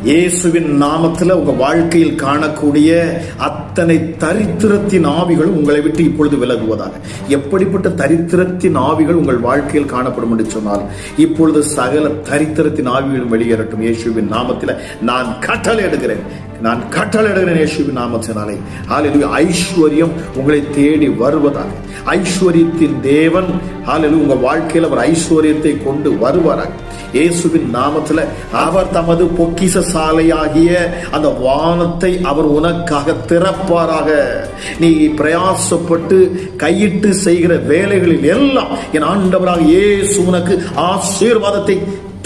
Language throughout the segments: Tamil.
இயேசுவின் நாமத்தில் உங்க வாழ்க்கையில் காணக்கூடிய அத்தனை தரித்திரத்தின் ஆவிகள் உங்களை விட்டு இப்பொழுது விலகுவதாக. எப்படிப்பட்ட தரித்திரத்தின் ஆவிகள் உங்கள் வாழ்க்கையில் காணப்படும் என்று சொன்னால் இப்பொழுது சகல தரித்திரத்தின் ஆவிகளும் வெளியேறட்டும். இயேசுவின் நாமத்தில் நான் கட்டளையிடுகிறேன் இயேசுவின் நாமத்தினாலே. ஹல்லேலூயா. ஐஸ்வர்யம் உங்களை தேடி வருவதாக. ஐஸ்வர்யத்தின் தேவன் ஹல்லேலூயா உங்க வாழ்க்கையில் அவர் ஐஸ்வர்யத்தை கொண்டு வருவாராக. இயேசுவின் நாமத்தில் அவர் தமது பொக்கிஷ சாலையாகிய அந்த வானத்தை அவர் உனக்காக திறப்பாராக. நீ பிரயாசப்பட்டு கையிட்டு செய்கிற வேலைகளில் எல்லாம் என் ஆண்டவராக இயேசு உனக்கு ஆசீர்வாதத்தை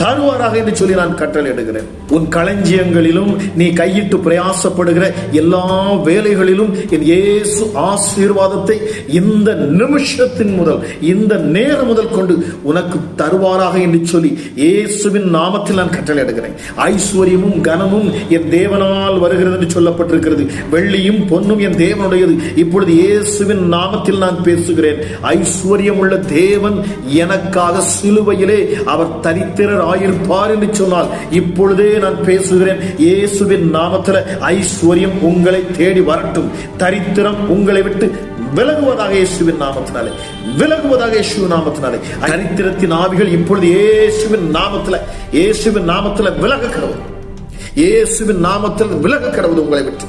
தருவாராக என்று சொல்லி நான் கட்டளையிடுகிறேன். உன் களஞ்சியங்களிலும் நீ கையிட்டு பிரயாசப்படுகிற எல்லா வேலைகளிலும் என் இயேசு ஆசீர்வாதத்தை இந்த நிமிஷத்தின் முதல் இந்த நேரம் முதல் கொண்டு உனக்கு தருவாராக என்று சொல்லி இயேசுவின் நாமத்தில் நான் கட்டளையிடுகிறேன். ஐஸ்வர்யமும் கனமும் என் தேவனால் வருகிறது என்று சொல்லப்பட்டிருக்கிறது. வெள்ளியும் பொன்னும் என் தேவனுடையது. இப்பொழுது இயேசுவின் நாமத்தில் நான் பேசுகிறேன். ஐஸ்வர்யம் உள்ள தேவன் எனக்காக சிலுவையிலே அவர் தரித்திரர் ஆயிருப்பார் என்று சொன்னால் இப்பொழுதே நான் பேசுகிறேன். இயேசுவின் நாமத்தில் ஐஸ்வர்யம் உங்களை தேடி வரட்டும். தரித்திரம் உங்களை விட்டு விலகுவதாக. இயேசுவின் நாமத்தினாலே விலகுவதாக. இயேசுவின் நாமத்தினாலே தரித்திரத்தின் ஆவிகள் இப்பொழுது இயேசுவின் நாமத்தில் விலக கடவுள். இயேசுவின் நாமத்தில் விலக கடவுள் உங்களை விட்டு.